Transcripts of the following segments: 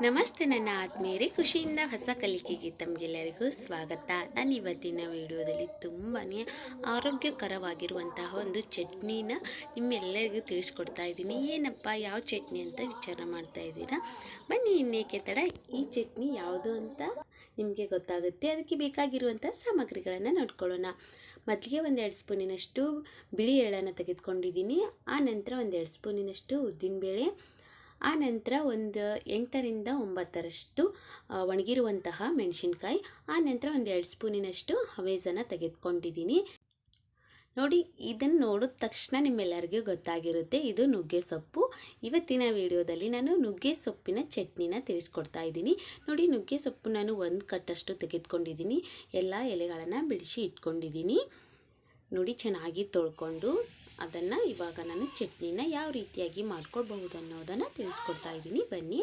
ನಮಸ್ತೆ ನನ್ನ ಆತ್ಮೀಯರೇ, ಖುಷಿಯಿಂದ ಹೊಸ ಕಲಿಕೆಗೆ ತಮಗೆಲ್ಲರಿಗೂ ಸ್ವಾಗತ. ನಾನು ಇವತ್ತಿನ ವಿಡಿಯೋದಲ್ಲಿ ತುಂಬಾ ಆರೋಗ್ಯಕರವಾಗಿರುವಂತಹ ಒಂದು ಚಟ್ನಿನ ನಿಮ್ಮೆಲ್ಲರಿಗೂ ತಿಳಿಸ್ಕೊಡ್ತಾ ಇದ್ದೀನಿ. ಏನಪ್ಪ ಯಾವ ಚಟ್ನಿ ಅಂತ ವಿಚಾರ ಮಾಡ್ತಾ ಇದ್ದೀರಾ? ಬನ್ನಿ ಇನ್ನೇಕೆ ತಡ, ಈ ಚಟ್ನಿ ಯಾವುದು ಅಂತ ನಿಮಗೆ ಗೊತ್ತಾಗುತ್ತೆ. ಅದಕ್ಕೆ ಬೇಕಾಗಿರುವಂಥ ಸಾಮಗ್ರಿಗಳನ್ನು ನೋಡ್ಕೊಳ್ಳೋಣ. ಮೊದಲಿಗೆ 1-2 ಸ್ಪೂನಿನಷ್ಟು ಬಿಳಿ ಎಳ್ಳನ್ನು ತೆಗೆದುಕೊಂಡಿದ್ದೀನಿ. ಆ ನಂತರ 1-2 ಸ್ಪೂನಿನಷ್ಟು ಉದ್ದಿನಬೇಳೆ, ಆ ನಂತರ ಒಂದು 8ರಿಂದ 9ರಷ್ಟು ಒಣಗಿರುವಂತಹ ಮೆಣಸಿನ್ಕಾಯಿ, ಆ ನಂತರ 1-2 ಸ್ಪೂನಿನಷ್ಟು ಹವೇಸನ್ನು ತೆಗೆದುಕೊಂಡಿದ್ದೀನಿ. ನೋಡಿ, ಇದನ್ನು ನೋಡಿದ ತಕ್ಷಣ ನಿಮ್ಮೆಲ್ಲರಿಗೂ ಗೊತ್ತಾಗಿರುತ್ತೆ, ಇದು ನುಗ್ಗೆ ಸೊಪ್ಪು. ಇವತ್ತಿನ ವಿಡಿಯೋದಲ್ಲಿ ನಾನು ನುಗ್ಗೆ ಸೊಪ್ಪಿನ ಚಟ್ನಿನ ತಿಳಿಸ್ಕೊಡ್ತಾ ಇದ್ದೀನಿ. ನೋಡಿ, ನುಗ್ಗೆ ಸೊಪ್ಪು ನಾನು 1 ಕಟ್ಟಷ್ಟು ತೆಗೆದುಕೊಂಡಿದ್ದೀನಿ. ಎಲ್ಲ ಎಲೆಗಳನ್ನು ಬಿಡಿಸಿ ಇಟ್ಕೊಂಡಿದ್ದೀನಿ. ನೋಡಿ, ಚೆನ್ನಾಗಿ ತೊಳ್ಕೊಂಡು ಅದನ್ನು ಇವಾಗ ನಾನು ಚಟ್ನಿನ ಯಾವ ರೀತಿಯಾಗಿ ಮಾಡ್ಕೊಳ್ಬಹುದು ಅನ್ನೋದನ್ನು ತಿಳಿಸ್ಕೊಡ್ತಾ ಇದ್ದೀನಿ. ಬನ್ನಿ,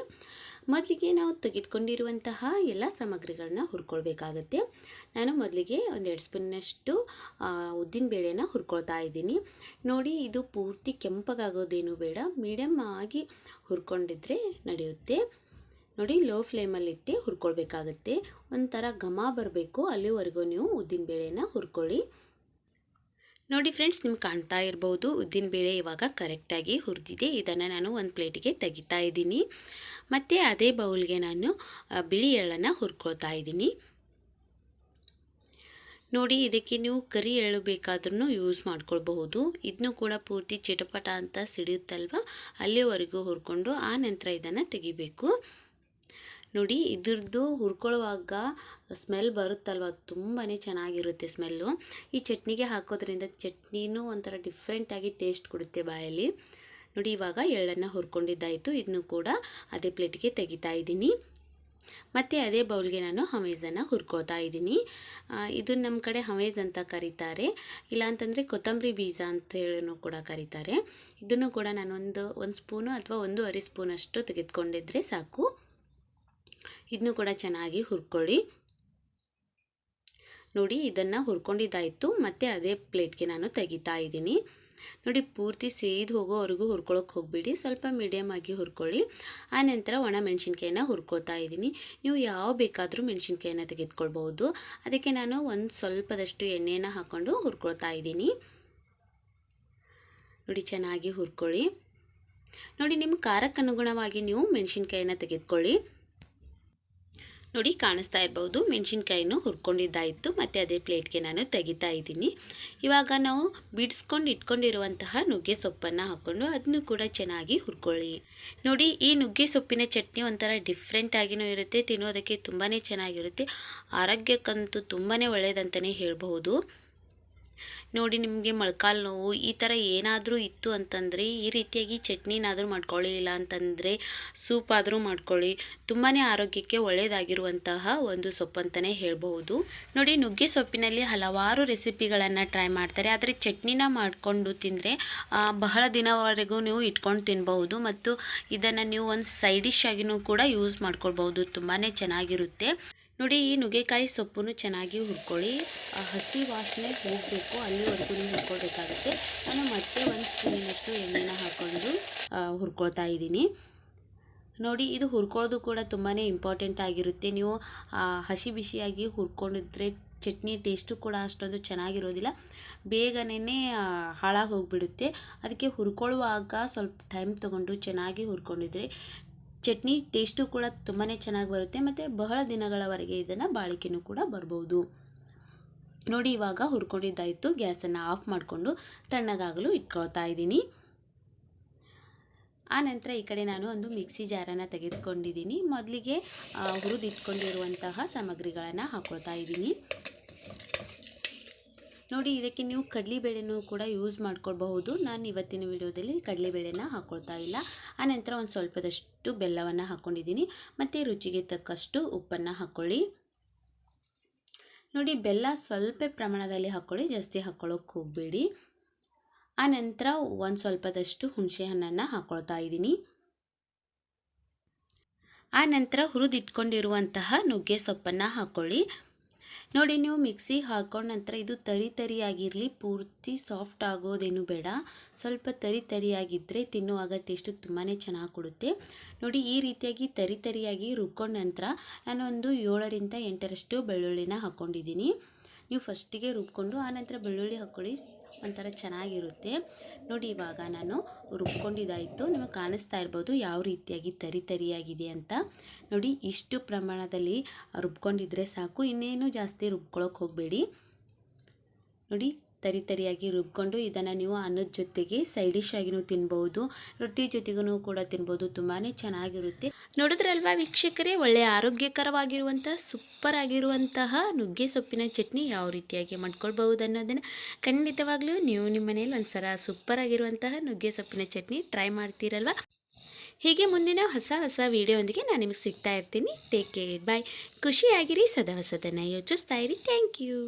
ಮೊದಲಿಗೆ ನಾವು ತೆಗೆದುಕೊಂಡಿರುವಂತಹ ಎಲ್ಲ ಸಾಮಗ್ರಿಗಳನ್ನ ಹುರ್ಕೊಳ್ಬೇಕಾಗತ್ತೆ. ನಾನು ಮೊದಲಿಗೆ 1-2 ಸ್ಪೂನ್ನಷ್ಟು ಉದ್ದಿನಬೇಳೆನ ಹುರ್ಕೊಳ್ತಾ ಇದ್ದೀನಿ. ನೋಡಿ, ಇದು ಪೂರ್ತಿ ಕೆಂಪಗಾಗೋದೇನು ಬೇಡ, ಮೀಡಿಯಮ್ ಆಗಿ ಹುರ್ಕೊಂಡಿದ್ರೆ ನಡೆಯುತ್ತೆ. ನೋಡಿ, ಲೋ ಫ್ಲೇಮಲ್ಲಿಟ್ಟು ಹುರ್ಕೊಳ್ಬೇಕಾಗತ್ತೆ. ಒಂಥರ ಘಮ ಬರಬೇಕು, ಅಲ್ಲಿವರೆಗೂ ನೀವು ಉದ್ದಿನಬೇಳೆನ ಹುರ್ಕೊಳ್ಳಿ. ನೋಡಿ ಫ್ರೆಂಡ್ಸ್, ನಿಮ್ಗೆ ಕಾಣ್ತಾ ಇರ್ಬೋದು, ಉದ್ದಿನಬೇಳೆ ಇವಾಗ ಕರೆಕ್ಟಾಗಿ ಹುರಿದಿದೆ. ಇದನ್ನು ನಾನು ಒಂದು ಪ್ಲೇಟಿಗೆ ತೆಗಿತಾ ಇದ್ದೀನಿ. ಮತ್ತು ಅದೇ ಬೌಲ್ಗೆ ನಾನು ಬಿಳಿ ಎಳ್ಳನ್ನು ಹುರ್ಕೊಳ್ತಾ ಇದ್ದೀನಿ. ನೋಡಿ, ಇದಕ್ಕೆ ನೀವು ಕರಿ ಎಳ್ಳು ಬೇಕಾದ್ರೂ ಯೂಸ್ ಮಾಡ್ಕೊಳ್ಬಹುದು. ಇದನ್ನು ಕೂಡ ಪೂರ್ತಿ ಚಿಟಪಟ ಅಂತ ಸಿಡಿಯುತ್ತಲ್ವ, ಅಲ್ಲಿವರೆಗೂ ಹುರ್ಕೊಂಡು ಆ ನಂತರ ಇದನ್ನು ತೆಗಿಬೇಕು. ನೋಡಿ, ಇದ್ರದ್ದು ಹುರ್ಕೊಳ್ಳುವಾಗ ಸ್ಮೆಲ್ ಬರುತ್ತಲ್ವ, ತುಂಬಾ ಚೆನ್ನಾಗಿರುತ್ತೆ ಸ್ಮೆಲ್ಲು. ಈ ಚಟ್ನಿಗೆ ಹಾಕೋದ್ರಿಂದ ಚಟ್ನಿನೂ ಒಂಥರ ಡಿಫ್ರೆಂಟಾಗಿ ಟೇಸ್ಟ್ ಕೊಡುತ್ತೆ ಬಾಯಲ್ಲಿ. ನೋಡಿ, ಇವಾಗ ಎಳ್ಳನ್ನು ಹುರ್ಕೊಂಡಿದ್ದಾಯಿತು. ಇದನ್ನು ಕೂಡ ಅದೇ ಪ್ಲೇಟಿಗೆ ತೆಗಿತಾ ಇದ್ದೀನಿ. ಮತ್ತು ಅದೇ ಬೌಲ್ಗೆ ನಾನು ಹವೇಸನ್ನು ಹುರ್ಕೊಳ್ತಾ ಇದ್ದೀನಿ. ಇದು ನಮ್ಮ ಕಡೆ ಹವೇಸ್ ಅಂತ ಕರೀತಾರೆ, ಇಲ್ಲಾಂತಂದರೆ ಕೊತ್ತಂಬರಿ ಬೀಜ ಅಂತ ಹೇಳೂ ಕೂಡ ಕರೀತಾರೆ. ಇದನ್ನು ಕೂಡ ನಾನು ಒಂದು ಸ್ಪೂನು ಅಥವಾ 1.5 ಸ್ಪೂನಷ್ಟು ತೆಗೆದುಕೊಂಡಿದ್ರೆ ಸಾಕು. ಇದನ್ನು ಕೂಡ ಚೆನ್ನಾಗಿ ಹುರ್ಕೊಳ್ಳಿ. ನೋಡಿ, ಇದನ್ನು ಹುರ್ಕೊಂಡಿದ್ದಾಯಿತು. ಮತ್ತು ಅದೇ ಪ್ಲೇಟ್ಗೆ ನಾನು ತೆಗಿತಾ ಇದ್ದೀನಿ. ನೋಡಿ, ಪೂರ್ತಿ ಸೇದು ಹೋಗೋವರೆಗೂ ಹುರ್ಕೊಳ್ಳೋಕೆ ಹೋಗ್ಬಿಡಿ, ಸ್ವಲ್ಪ ಮೀಡಿಯಮ್ ಆಗಿ ಹುರ್ಕೊಳ್ಳಿ. ಆ ನಂತರ ಒಣ ಮೆಣಸಿನ್ಕಾಯಿನ ಹುರ್ಕೊಳ್ತಾ ಇದ್ದೀನಿ. ನೀವು ಯಾವ ಬೇಕಾದರೂ ಮೆಣಸಿನ್ಕಾಯಿನ ತೆಗೆದುಕೊಳ್ಬೋದು. ಅದಕ್ಕೆ ನಾನು ಒಂದು ಸ್ವಲ್ಪದಷ್ಟು ಎಣ್ಣೆನ ಹಾಕ್ಕೊಂಡು ಹುರ್ಕೊಳ್ತಾ ಇದ್ದೀನಿ. ನೋಡಿ, ಚೆನ್ನಾಗಿ ಹುರ್ಕೊಳ್ಳಿ. ನೋಡಿ, ನಿಮ್ಮ ಖಾರಕ್ಕೆ ಅನುಗುಣವಾಗಿ ನೀವು ಮೆಣಸಿನ್ಕಾಯಿನ ತೆಗೆದುಕೊಳ್ಳಿ. ನೋಡಿ, ಕಾಣಿಸ್ತಾ ಇರ್ಬೋದು, ಮೆಣಸಿನ್ಕಾಯಿನೂ ಹುರ್ಕೊಂಡಿದ್ದಾಯಿತು. ಮತ್ತು ಅದೇ ಪ್ಲೇಟ್ಗೆ ನಾನು ತೆಗಿತಾ ಇದ್ದೀನಿ. ಇವಾಗ ನಾವು ಬಿಡಿಸ್ಕೊಂಡು ಇಟ್ಕೊಂಡಿರುವಂತಹ ನುಗ್ಗೆ ಸೊಪ್ಪನ್ನು ಹಾಕ್ಕೊಂಡು ಅದನ್ನು ಕೂಡ ಚೆನ್ನಾಗಿ ಹುರ್ಕೊಳ್ಳಿ. ನೋಡಿ, ಈ ನುಗ್ಗೆ ಸೊಪ್ಪಿನ ಚಟ್ನಿ ಒಂಥರ ಡಿಫ್ರೆಂಟಾಗಿಯೂ ಇರುತ್ತೆ, ತಿನ್ನೋದಕ್ಕೆ ತುಂಬಾ ಚೆನ್ನಾಗಿರುತ್ತೆ, ಆರೋಗ್ಯಕ್ಕಂತೂ ತುಂಬಾ ಒಳ್ಳೆಯದಂತಲೇ ಹೇಳ್ಬಹುದು. ನೋಡಿ, ನಿಮಗೆ ಮೊಳಕಾಲು ನೋವು ಈ ಥರ ಏನಾದರೂ ಇತ್ತು ಅಂತಂದರೆ ಈ ರೀತಿಯಾಗಿ ಚಟ್ನಿನಾದರೂ ಮಾಡ್ಕೊಳ್ಳಿ, ಇಲ್ಲ ಅಂತಂದರೆ ಸೂಪ್ ಆದರೂ ಮಾಡ್ಕೊಳ್ಳಿ. ತುಂಬಾ ಆರೋಗ್ಯಕ್ಕೆ ಒಳ್ಳೆಯದಾಗಿರುವಂತಹ ಒಂದು ಸೊಪ್ಪು ಅಂತಲೇ ಹೇಳ್ಬಹುದು. ನೋಡಿ, ನುಗ್ಗೆ ಸೊಪ್ಪಿನಲ್ಲಿ ಹಲವಾರು ರೆಸಿಪಿಗಳನ್ನು ಟ್ರೈ ಮಾಡ್ತಾರೆ, ಆದರೆ ಚಟ್ನಿನ ಮಾಡಿಕೊಂಡು ತಿಂದರೆ ಬಹಳ ದಿನವರೆಗೂ ನೀವು ಇಟ್ಕೊಂಡು ತಿನ್ಬಹುದು. ಮತ್ತು ಇದನ್ನು ನೀವು ಒಂದು ಸೈಡ್ ಡಿಶ್ ಆಗಿಯೂ ಕೂಡ ಯೂಸ್ ಮಾಡ್ಕೊಳ್ಬಹುದು, ತುಂಬಾ ಚೆನ್ನಾಗಿರುತ್ತೆ. ನೋಡಿ, ಈ ನುಗ್ಗೆಕಾಯಿ ಸೊಪ್ಪನ್ನು ಚೆನ್ನಾಗಿ ಹುರ್ಕೊಳ್ಳಿ. ಹಸಿ ವಾಸನೆ ಹೋಗಬೇಕು, ಅಲ್ಲಿವರೆಗೂ ನೀವು ಹುರ್ಕೊಳ್ಬೇಕಾಗುತ್ತೆ. ನಾನು ಮತ್ತೆ 1 ಸ್ಪೂನಿನಷ್ಟು ಎಣ್ಣೆನ ಹಾಕ್ಕೊಂಡು ಹುರ್ಕೊಳ್ತಾ ಇದ್ದೀನಿ. ನೋಡಿ, ಇದು ಹುರ್ಕೊಳ್ಳೋದು ಕೂಡ ತುಂಬಾ ಇಂಪಾರ್ಟೆಂಟ್ ಆಗಿರುತ್ತೆ. ನೀವು ಹಸಿ ಬಿಸಿಯಾಗಿ ಹುರ್ಕೊಂಡಿದ್ರೆ ಚಟ್ನಿ ಟೇಸ್ಟು ಕೂಡ ಅಷ್ಟೊಂದು ಚೆನ್ನಾಗಿರೋದಿಲ್ಲ, ಬೇಗನೆ ಹಾಳಾಗಿ ಹೋಗಿಬಿಡುತ್ತೆ. ಅದಕ್ಕೆ ಹುರ್ಕೊಳ್ಳುವಾಗ ಸ್ವಲ್ಪ ಟೈಮ್ ತೊಗೊಂಡು ಚೆನ್ನಾಗಿ ಹುರ್ಕೊಂಡಿದ್ರೆ ಚಟ್ನಿ ಟೇಸ್ಟು ಕೂಡ ತುಂಬಾ ಚೆನ್ನಾಗಿ ಬರುತ್ತೆ, ಮತ್ತು ಬಹಳ ದಿನಗಳವರೆಗೆ ಇದನ್ನು ಬಾಳಿಕೆನೂ ಕೂಡ ಬರ್ಬೋದು. ನೋಡಿ, ಇವಾಗ ಹುರ್ಕೊಂಡಿದ್ದಾಯಿತು. ಗ್ಯಾಸನ್ನು ಆಫ್ ಮಾಡಿಕೊಂಡು ತಣ್ಣಗಾಗಲು ಇಟ್ಕೊಳ್ತಾ ಇದ್ದೀನಿ. ಆ ನಂತರ ಈ ಕಡೆ ನಾನು ಒಂದು ಮಿಕ್ಸಿ ಜಾರನ್ನು ತೆಗೆದುಕೊಂಡಿದ್ದೀನಿ. ಮೊದಲಿಗೆ ಹುರಿದಿಟ್ಕೊಂಡಿರುವಂತಹ ಸಾಮಗ್ರಿಗಳನ್ನು ಹಾಕ್ಕೊಳ್ತಾ ಇದ್ದೀನಿ. ನೋಡಿ, ಇದಕ್ಕೆ ನೀವು ಕಡಲೆಬೇಳೆನೂ ಕೂಡ ಯೂಸ್ ಮಾಡ್ಕೊಳ್ಬಹುದು. ನಾನು ಇವತ್ತಿನ ವಿಡಿಯೋದಲ್ಲಿ ಕಡಲೆಬೇಳೆನ ಹಾಕ್ಕೊಳ್ತಾ ಇಲ್ಲ. ಆನಂತರ ಒಂದು ಸ್ವಲ್ಪದಷ್ಟು ಬೆಲ್ಲವನ್ನು ಹಾಕ್ಕೊಂಡಿದ್ದೀನಿ, ಮತ್ತು ರುಚಿಗೆ ತಕ್ಕಷ್ಟು ಉಪ್ಪನ್ನು ಹಾಕ್ಕೊಳ್ಳಿ. ನೋಡಿ, ಬೆಲ್ಲ ಸ್ವಲ್ಪ ಪ್ರಮಾಣದಲ್ಲಿ ಹಾಕ್ಕೊಳ್ಳಿ, ಜಾಸ್ತಿ ಹಾಕ್ಕೊಳ್ಳೋಕೆ ಹೋಗಬೇಡಿ. ಆನಂತರ ಒಂದು ಸ್ವಲ್ಪದಷ್ಟು ಹುಣಸೆ ಹಣ್ಣನ್ನು ಹಾಕ್ಕೊಳ್ತಾ ಇದ್ದೀನಿ. ಆ ನಂತರ ಹುರಿದಿಟ್ಕೊಂಡಿರುವಂತಹ ನುಗ್ಗೆ ಸೊಪ್ಪನ್ನು ಹಾಕ್ಕೊಳ್ಳಿ. ನೋಡಿ ನೀವು ಮಿಕ್ಸಿ ಹಾಕೊಂಡ ನಂತರ ಇದು ತರಿ ತರಿಯಾಗಿರಲಿ, ಪೂರ್ತಿ ಸಾಫ್ಟ್ ಆಗೋದೇನು ಬೇಡ. ಸ್ವಲ್ಪ ತರಿ ತರಿಯಾಗಿದ್ದರೆ ತಿನ್ನುವಾಗ ಟೇಸ್ಟು ತುಂಬಾ ಚೆನ್ನಾಗಿ ಕೊಡುತ್ತೆ. ನೋಡಿ ಈ ರೀತಿಯಾಗಿ ತರಿ ತರಿಯಾಗಿ ರುಬ್ಕೊಂಡ ನಂತರ ನಾನೊಂದು 7ರಿಂದ 8ರಷ್ಟು ಬೆಳ್ಳುಳ್ಳಿನ ಹಾಕ್ಕೊಂಡಿದ್ದೀನಿ. ನೀವು ಫಸ್ಟಿಗೆ ರುಬ್ಕೊಂಡು ಆನಂತರ ಬೆಳ್ಳುಳ್ಳಿ ಹಾಕ್ಕೊಳ್ಳಿ, ಒಂಥರ ಚೆನ್ನಾಗಿರುತ್ತೆ. ನೋಡಿ ಇವಾಗ ನಾನು ರುಬ್ಕೊಂಡಿದ್ದಾಯಿತು. ನಿಮಗೆ ಕಾಣಿಸ್ತಾ ಇರ್ಬೋದು ಯಾವ ರೀತಿಯಾಗಿ ತರಿ ತರಿಯಾಗಿದೆ ಅಂತ. ನೋಡಿ ಇಷ್ಟು ಪ್ರಮಾಣದಲ್ಲಿ ರುಬ್ಕೊಂಡಿದ್ರೆ ಸಾಕು, ಇನ್ನೇನು ಜಾಸ್ತಿ ರುಬ್ಕೊಳ್ಳೋಕೆ ಹೋಗಬೇಡಿ. ನೋಡಿ ತರಿ ತರಿಯಾಗಿ ರುಬ್ಕೊಂಡು ಇದನ್ನು ನೀವು ಅನ್ನದ ಜೊತೆಗೆ ಸೈಡ್ ಡಿಶ್ ಆಗಿನೂ ತಿನ್ಬೋದು, ರೊಟ್ಟಿ ಜೊತೆಗೂ ಕೂಡ ತಿನ್ಬೋದು. ತುಂಬಾ ಚೆನ್ನಾಗಿರುತ್ತೆ. ನೋಡಿದ್ರಲ್ವಾ ವೀಕ್ಷಕರೇ, ಒಳ್ಳೆಯ ಆರೋಗ್ಯಕರವಾಗಿರುವಂತಹ ಸೂಪರ್ ಆಗಿರುವಂತಹ ನುಗ್ಗೆ ಸೊಪ್ಪಿನ ಚಟ್ನಿ ಯಾವ ರೀತಿಯಾಗಿ ಮಾಡ್ಕೊಳ್ಬಹುದು ಅನ್ನೋದನ್ನು ಖಂಡಿತವಾಗ್ಲೂ ನೀವು ನಿಮ್ಮ ಮನೇಲಿ ಒಂದ್ಸಲ ಸೂಪರ್ ಆಗಿರುವಂತಹ ನುಗ್ಗೆ ಸೊಪ್ಪಿನ ಚಟ್ನಿ ಟ್ರೈ ಮಾಡ್ತೀರಲ್ವ. ಹೀಗೆ ಮುಂದಿನ ಹೊಸ ವಿಡಿಯೋದೊಂದಿಗೆ ನಾನು ನಿಮಗೆ ಸಿಗ್ತಾ ಇರ್ತೀನಿ. ಟೇಕ್ ಕೇರ್, ಬಾಯ್. ಖುಷಿಯಾಗಿರಿ, ಸದಾ ಹೊಸದನ್ನು ಯೋಚಿಸ್ತಾ ಇರಿ. Thank you.